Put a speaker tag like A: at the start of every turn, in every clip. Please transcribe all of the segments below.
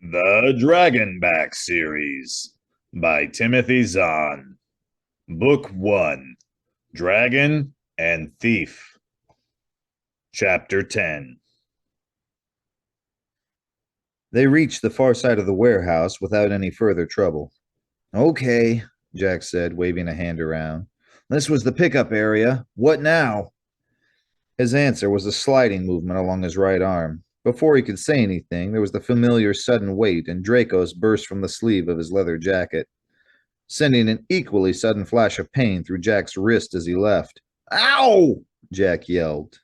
A: The Dragonback series by Timothy Zahn. Book 1, Dragon and Thief. Chapter 10.
B: They reached the far side of the warehouse without any further trouble. Okay, Jack said, waving a hand around. This was the pickup area. What now? His answer was a sliding movement along his right arm. Before he could say anything, there was the familiar sudden weight, and Dracos burst from the sleeve of his leather jacket, sending an equally sudden flash of pain through Jack's wrist as he left. Ow! Jack yelled.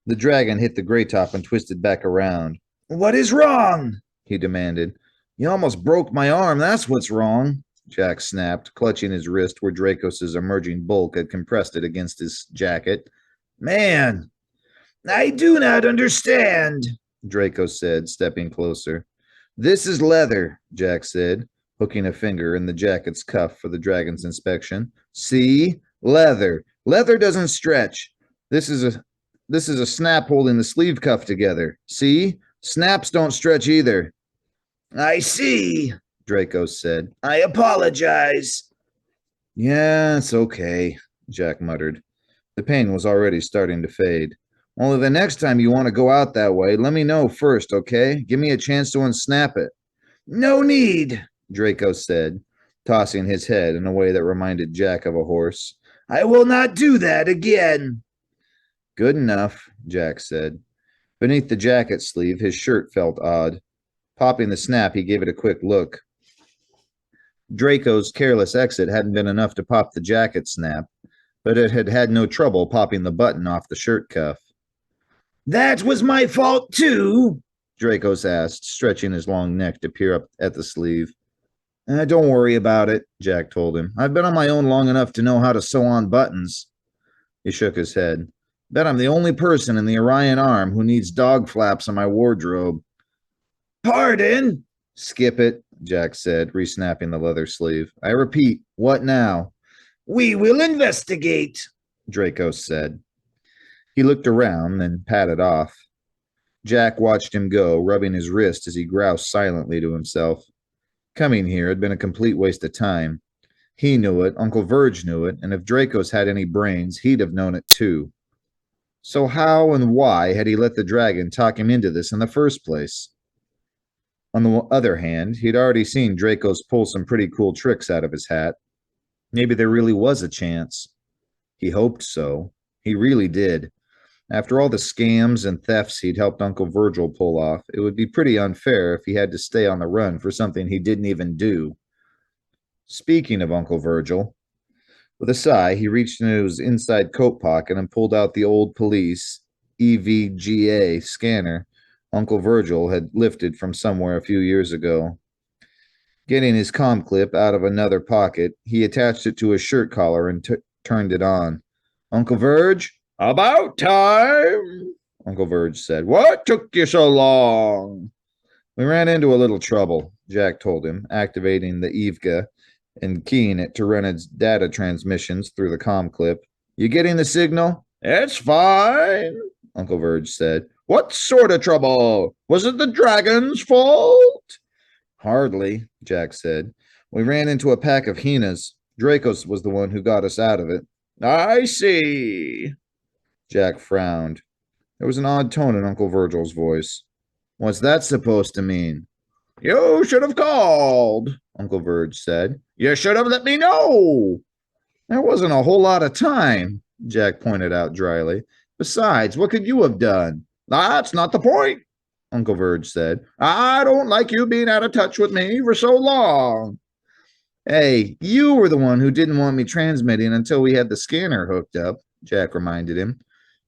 B: The dragon hit the gray top and twisted back around. What is wrong? He demanded. You almost broke my arm, that's what's wrong, Jack snapped, clutching his wrist where Dracos's emerging bulk had compressed it against his jacket. Man, I do not understand, Draco said, stepping closer. This is leather, Jack said, hooking a finger in the jacket's cuff for the dragon's inspection. See? Leather. Leather doesn't stretch. This is a snap holding the sleeve cuff together. See? Snaps don't stretch either. I see, Draco said. I apologize. Yeah, it's okay, Jack muttered. The pain was already starting to fade. Only the next time you want to go out that way, let me know first, okay? Give me a chance to unsnap it. No need, Draco said, tossing his head in a way that reminded Jack of a horse. I will not do that again. Good enough, Jack said. Beneath the jacket sleeve, his shirt felt odd. Popping the snap, he gave it a quick look. Draco's careless exit hadn't been enough to pop the jacket snap, but it had had no trouble popping the button off the shirt cuff. That was my fault, too, Dracos asked, stretching his long neck to peer up at the sleeve. Don't worry about it, Jack told him. I've been on my own long enough to know how to sew on buttons. He shook his head. Bet I'm the only person in the Orion Arm who needs dog flaps on my wardrobe. Pardon? Skip it, Jack said, resnapping the leather sleeve. I repeat, what now? We will investigate, Draco said. He looked around, then padded off. Jack watched him go, rubbing his wrist as he groused silently to himself. Coming here had been a complete waste of time. He knew it, Uncle Verge knew it, and if Dracos had any brains, he'd have known it too. So how and why had he let the dragon talk him into this in the first place? On the other hand, he'd already seen Dracos pull some pretty cool tricks out of his hat. Maybe there really was a chance. He hoped so. He really did. After all the scams and thefts he'd helped Uncle Virgil pull off, it would be pretty unfair if he had to stay on the run for something he didn't even do. Speaking of Uncle Virgil, with a sigh, he reached into his inside coat pocket and pulled out the old police EVGA scanner Uncle Virgil had lifted from somewhere a few years ago. Getting his comm clip out of another pocket, he attached it to his shirt collar and turned it on. Uncle Verge? About time, Uncle Verge said. What took you so long? We ran into a little trouble, Jack told him, activating the EVGA and keying it to run its data transmissions through the comm clip. You getting the signal? It's fine, Uncle Verge said. What sort of trouble? Was it the dragon's fault? Hardly, Jack said. We ran into a pack of hyenas. Dracos was the one who got us out of it. I see. Jack frowned. There was an odd tone in Uncle Virgil's voice. What's that supposed to mean? You should have called, Uncle Verge said. You should have let me know. There wasn't a whole lot of time, Jack pointed out dryly. Besides, what could you have done? That's not the point, Uncle Verge said. I don't like you being out of touch with me for so long. Hey, you were the one who didn't want me transmitting until we had the scanner hooked up, Jack reminded him.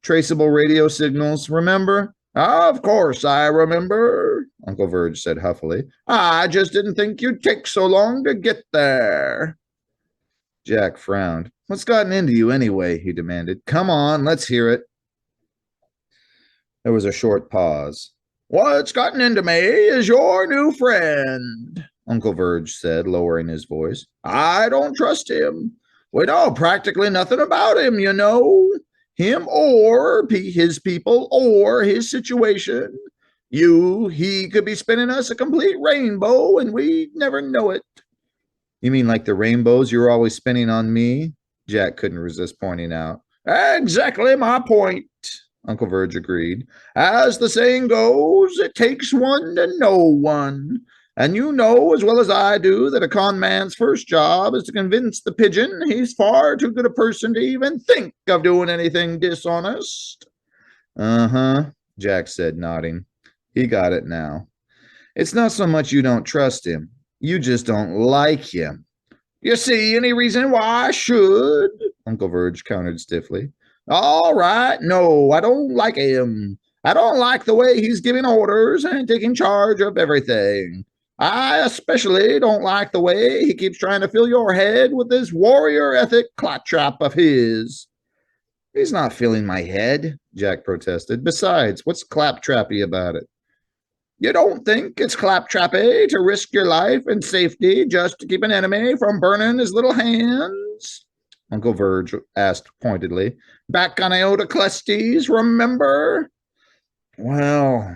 B: Traceable radio signals, remember? Of course I remember, Uncle Verge said huffily. I just didn't think you'd take so long to get there. Jack frowned. What's gotten into you anyway? He demanded. Come on, let's hear it. There was a short pause. What's gotten into me is your new friend, Uncle Verge said, lowering his voice. I don't trust him. We know practically nothing about him, you know. Him or his people or his situation. He could be spinning us a complete rainbow and we'd never know it. You mean like the rainbows you're always spinning on me? Jack couldn't resist pointing out. Exactly my point, Uncle Verge agreed. As the saying goes, it takes one to know one. And you know as well as I do that a con man's first job is to convince the pigeon he's far too good a person to even think of doing anything dishonest. Uh-huh, Jack said, nodding. He got it now. It's not so much you don't trust him. You just don't like him. You see any reason why I should? Uncle Verge countered stiffly. All right, no, I don't like him. I don't like the way he's giving orders and taking charge of everything. I especially don't like the way he keeps trying to fill your head with this warrior ethic claptrap of his. He's not filling my head, Jack protested. Besides, what's claptrappy about it? You don't think it's claptrappy to risk your life and safety just to keep an enemy from burning his little hands? Uncle Verge asked pointedly. Back on Iota Clestes, remember? Well,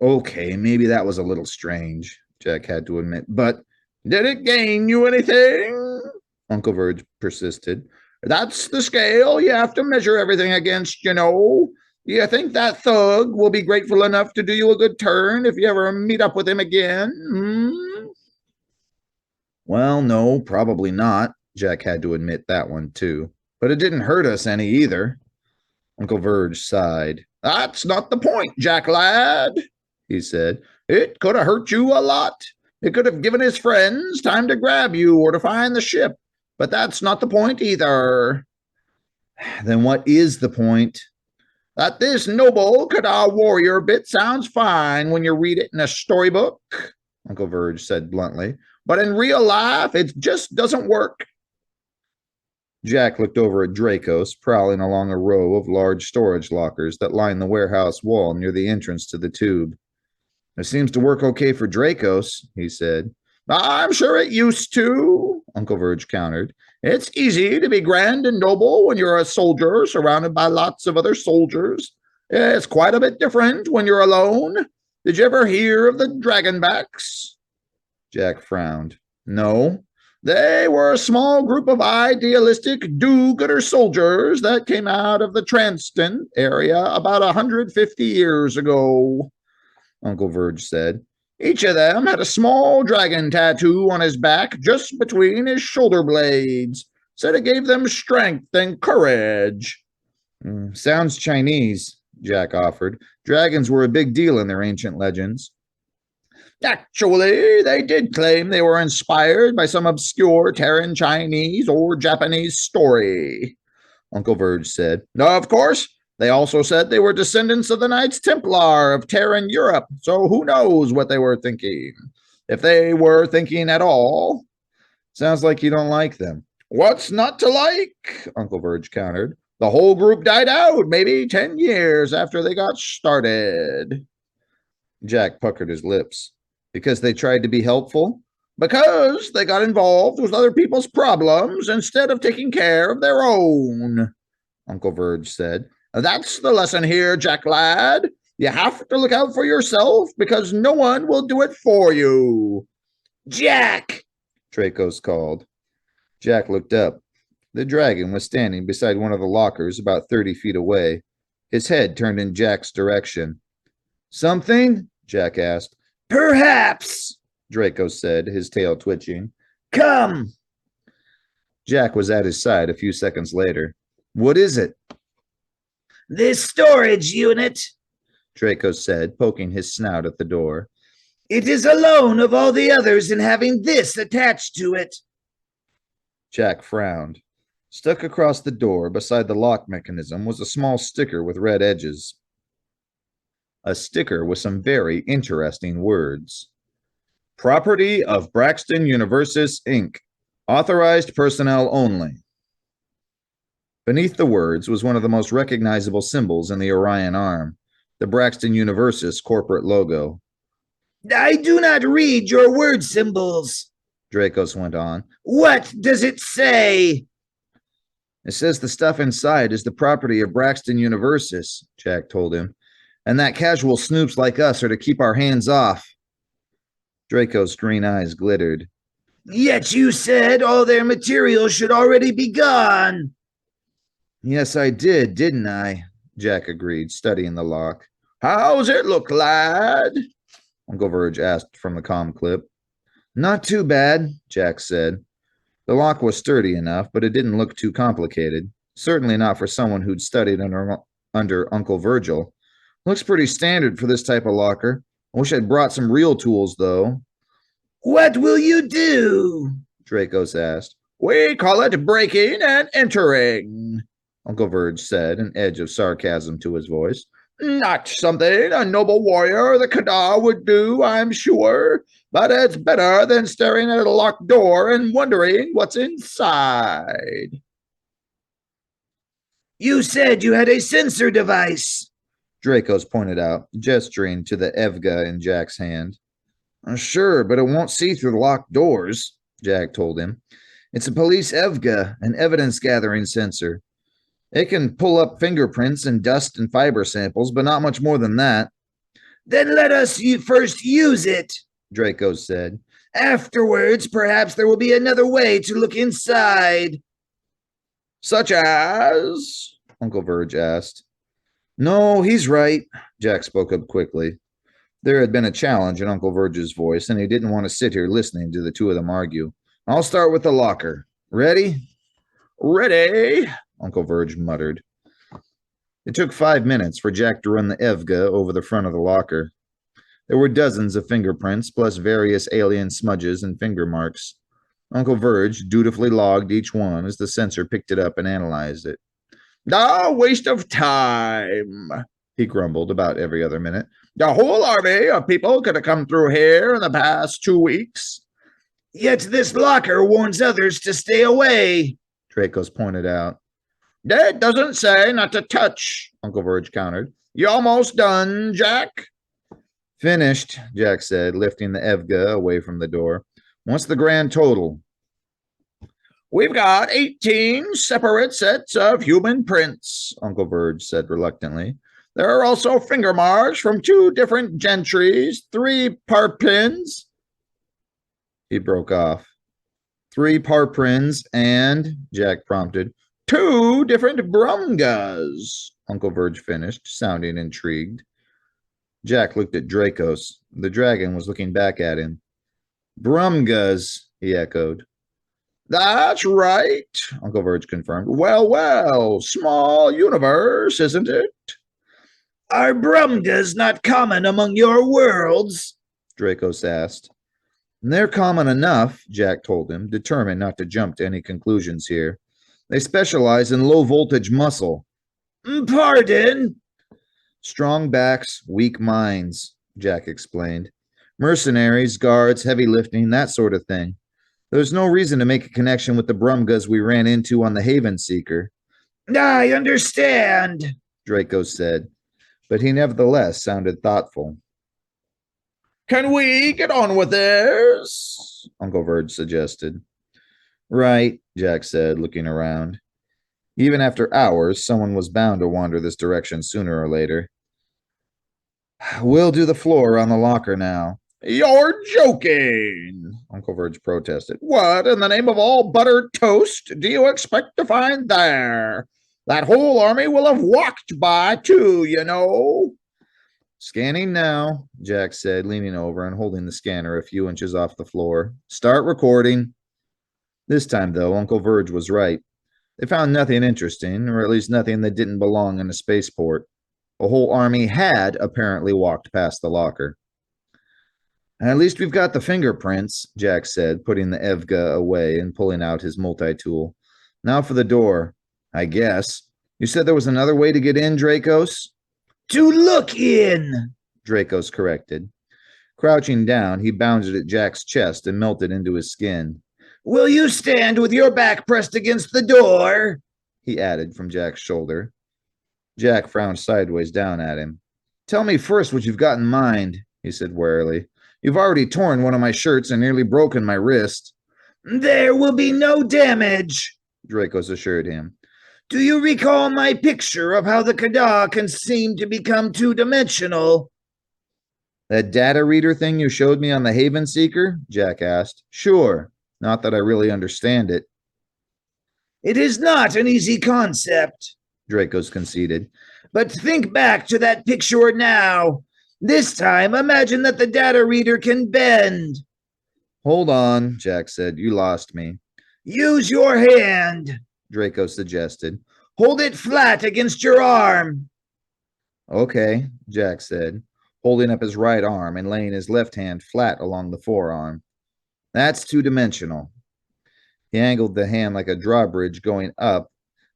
B: okay, maybe that was a little strange, Jack had to admit. But did it gain you anything? Uncle Verge persisted. That's the scale you have to measure everything against, you know. Do you think that thug will be grateful enough to do you a good turn if you ever meet up with him again? Hmm? Well, no, probably not. Jack had to admit that one, too. But it didn't hurt us any either. Uncle Verge sighed. That's not the point, Jack lad, he said. It could have hurt you a lot. It could have given his friends time to grab you or to find the ship. But that's not the point either. Then what is the point? That this noble Kadar warrior bit sounds fine when you read it in a storybook, Uncle Verge said bluntly. But in real life, it just doesn't work. Jack looked over at Dracos, prowling along a row of large storage lockers that lined the warehouse wall near the entrance to the tube. It seems to work okay for Dracos, he said. I'm sure it used to, Uncle Verge countered. It's easy to be grand and noble when you're a soldier surrounded by lots of other soldiers. It's quite a bit different when you're alone. Did you ever hear of the Dragonbacks? Jack frowned. No. They were a small group of idealistic do-gooder soldiers that came out of the Transton area about 150 years ago, Uncle Verge said. Each of them had a small dragon tattoo on his back just between his shoulder blades. Said it gave them strength and courage. Sounds Chinese, Jack offered. Dragons were a big deal in their ancient legends. Actually, they did claim they were inspired by some obscure Terran Chinese or Japanese story, Uncle Verge said. Of course, they also said they were descendants of the Knights Templar of Terran Europe, so who knows what they were thinking. If they were thinking at all. Sounds like you don't like them. What's not to like? Uncle Verge countered. The whole group died out maybe 10 years after they got started. Jack puckered his lips. Because they tried to be helpful? Because they got involved with other people's problems instead of taking care of their own, Uncle Verge said. That's the lesson here, Jack lad. You have to look out for yourself because no one will do it for you. Jack, Dracos called. Jack looked up. The dragon was standing beside one of the lockers about 30 feet away. His head turned in Jack's direction. Something? Jack asked. Perhaps, Draco said, his tail twitching. Come! Jack was at his side a few seconds later. What is it? This storage unit, Draco said, poking his snout at the door. It is alone of all the others in having this attached to it. Jack frowned. Stuck across the door beside the lock mechanism was a small sticker with red edges. A sticker with some very interesting words. Property of Braxton Universis, Inc. Authorized personnel only. Beneath the words was one of the most recognizable symbols in the Orion arm, the Braxton Universis corporate logo. I do not read your word symbols, Dracos went on. What does it say? It says the stuff inside is the property of Braxton Universis, Jack told him. And that casual snoops like us are to keep our hands off. Draco's green eyes glittered. Yet you said all their material should already be gone. Yes, I did, didn't I? Jack agreed, studying the lock. How's it look, lad? Uncle Verge asked from the comm clip. Not too bad, Jack said. The lock was sturdy enough, but it didn't look too complicated. Certainly not for someone who'd studied under Uncle Virgil. Looks pretty standard for this type of locker. I wish I'd brought some real tools, though. What will you do? Dracos asked. We call it breaking and entering, Uncle Verge said, an edge of sarcasm to his voice. Not something a noble warrior the Kadar would do, I'm sure, but it's better than staring at a locked door and wondering what's inside. You said you had a sensor device, Dracos pointed out, gesturing to the Evga in Jack's hand. Sure, but it won't see through the locked doors, Jack told him. It's a police Evga, an evidence-gathering sensor. It can pull up fingerprints and dust and fiber samples, but not much more than that. Then let us first use it, Draco said. Afterwards, perhaps there will be another way to look inside. Such as? Uncle Verge asked. No, he's right, Jack spoke up quickly. There had been a challenge in Uncle Verge's voice, and he didn't want to sit here listening to the two of them argue. I'll start with the locker. Ready? Ready, Uncle Verge muttered. It took 5 minutes for Jack to run the Evga over the front of the locker. There were dozens of fingerprints, plus various alien smudges and finger marks. Uncle Verge dutifully logged each one as the sensor picked it up and analyzed it. A waste of time, he grumbled about every other minute. The whole army of people could have come through here in the past 2 weeks. Yet this locker warns others to stay away, Dracos pointed out. It doesn't say not to touch, Uncle Verge countered. You almost done, Jack? Finished, Jack said, lifting the Evga away from the door. What's the grand total? We've got 18 separate sets of human prints, Uncle Verge said reluctantly. There are also finger marks from 2 different gentries, 3 parpins. He broke off. 3 parprins and, Jack prompted, 2 different brumgas, Uncle Verge finished, sounding intrigued. Jack looked at Dracos. The dragon was looking back at him. Brumgas, he echoed. That's right, Uncle Verge confirmed. Well, well, small universe, isn't it? Are brumgas not common among your worlds? Dracos asked. They're common enough, Jack told him, determined not to jump to any conclusions here. They specialize in low-voltage muscle. Pardon? Strong backs, weak minds, Jack explained. Mercenaries, guards, heavy lifting, that sort of thing. There's no reason to make a connection with the brumgas we ran into on the Haven Seeker. I understand, Draco said, but he nevertheless sounded thoughtful. Can we get on with this? Uncle Verge suggested. Right, Jack said, looking around. Even after hours, someone was bound to wander this direction sooner or later. We'll do the floor on the locker now. You're joking, Uncle Verge protested. What in the name of all buttered toast do you expect to find there? That whole army will have walked by, too, you know. Scanning now, Jack said, leaning over and holding the scanner a few inches off the floor. Start recording. This time, though, Uncle Verge was right. They found nothing interesting, or at least nothing that didn't belong in a spaceport. A whole army had apparently walked past the locker. At least we've got the fingerprints, Jack said, putting the Evga away and pulling out his multi-tool. Now for the door, I guess. You said there was another way to get in, Dracos? To look in, Dracos corrected. Crouching down, he bounded at Jack's chest and melted into his skin. Will you stand with your back pressed against the door? He added from Jack's shoulder. Jack frowned sideways down at him. Tell me first what you've got in mind, he said warily. You've already torn one of my shirts and nearly broken my wrist. There will be no damage, Dracos assured him. Do you recall my picture of how the Kada can seem to become two-dimensional? That data reader thing you showed me on the Haven Seeker? Jack asked. Sure, not that I really understand it. It is not an easy concept, Dracos conceded. But think back to that picture now. This time, imagine that the data reader can bend. Hold on, Jack said. You lost me. Use your hand, Draco suggested. Hold it flat against your arm. Okay, Jack said, holding up his right arm and laying his left hand flat along the forearm. That's two-dimensional. He angled the hand like a drawbridge going up,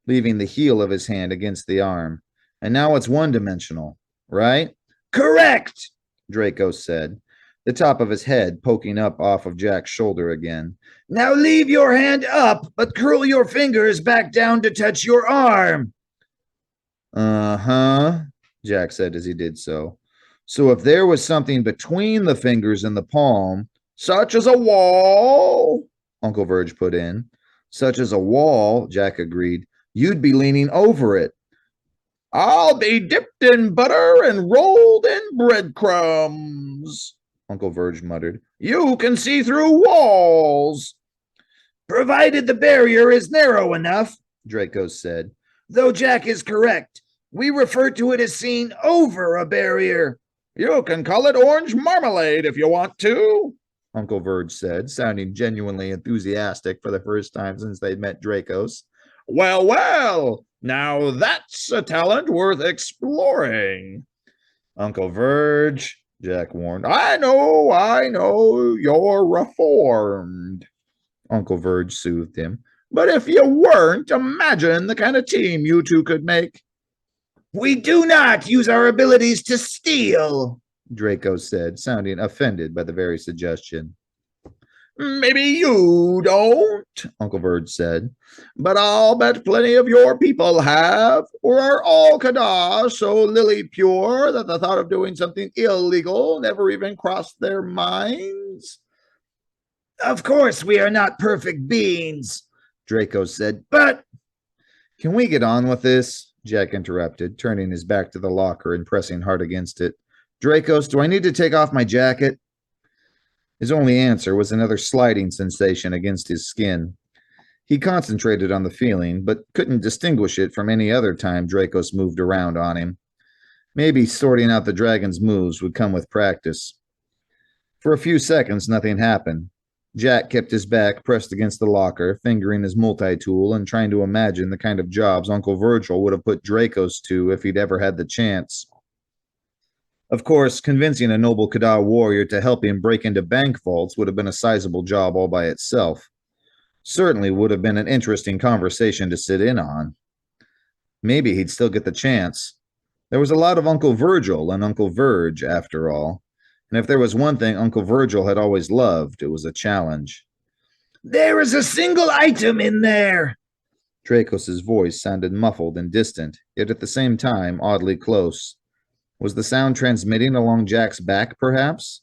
B: leaving the heel of his hand against the arm. And now it's one-dimensional, right? Correct, Draco said, the top of his head poking up off of Jack's shoulder again. Now leave your hand up, but curl your fingers back down to touch your arm. Uh-huh, Jack said as he did so. So if there was something between the fingers and the palm, such as a wall, Uncle Verge put in. Such as a wall, Jack agreed, you'd be leaning over it. I'll be dipped in butter and rolled in breadcrumbs, Uncle Verge muttered. You can see through walls. Provided the barrier is narrow enough, Draco said. Though Jack is correct, we refer to it as seeing over a barrier. You can call it orange marmalade if you want to, Uncle Verge said, sounding genuinely enthusiastic for the first time since they'd met Dracos. Well, well, now that's a talent worth exploring. Uncle Verge, Jack warned. I know, you're reformed. Uncle Verge soothed him. But if you weren't, imagine the kind of team you two could make. We do not use our abilities to steal, Draco said, sounding offended by the very suggestion. Maybe you don't, Uncle Verge said, but I'll bet plenty of your people have, or are all Kada so lily pure that the thought of doing something illegal never even crossed their minds? Of course we are not perfect beings, Draco said, but... Can we get on with this? Jack interrupted, turning his back to the locker and pressing hard against it. Dracos, do I need to take off my jacket? His only answer was another sliding sensation against his skin. He concentrated on the feeling, but couldn't distinguish it from any other time Dracos moved around on him. Maybe sorting out the dragon's moves would come with practice. For a few seconds, nothing happened. Jack kept his back pressed against the locker, fingering his multi-tool and trying to imagine the kind of jobs Uncle Virgil would have put Dracos to if he'd ever had the chance. Of course, convincing a noble Kada warrior to help him break into bank vaults would have been a sizable job all by itself. Certainly would have been an interesting conversation to sit in on. Maybe he'd still get the chance. There was a lot of Uncle Virgil and Uncle Verge, after all. And if there was one thing Uncle Virgil had always loved, it was a challenge. There is a single item in there! Dracos' voice sounded muffled and distant, yet at the same time oddly close. Was the sound transmitting along Jack's back, perhaps?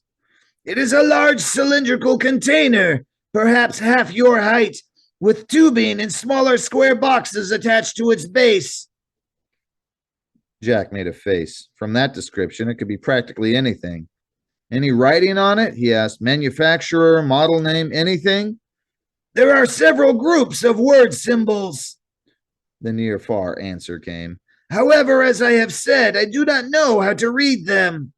B: It is a large cylindrical container, perhaps half your height, with tubing and smaller square boxes attached to its base. Jack made a face. From that description, it could be practically anything. Any writing on it? He asked. Manufacturer, model name, anything? There are several groups of word symbols. The near-far answer came. However, as I have said, I do not know how to read them.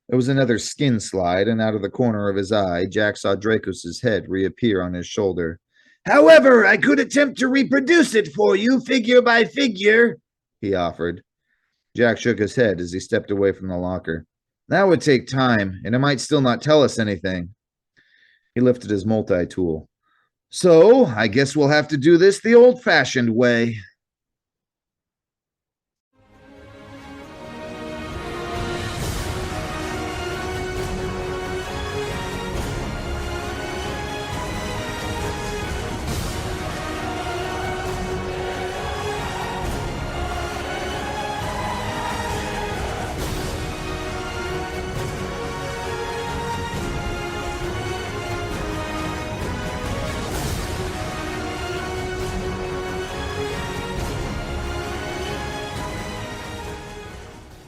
B: There was another skin slide, and out of the corner of his eye, Jack saw Dracos' head reappear on his shoulder. However, I could attempt to reproduce it for you, figure by figure, he offered. Jack shook his head as he stepped away from the locker. That would take time, and it might still not tell us anything. He lifted his multi-tool. So, I guess we'll have to do this the old-fashioned way.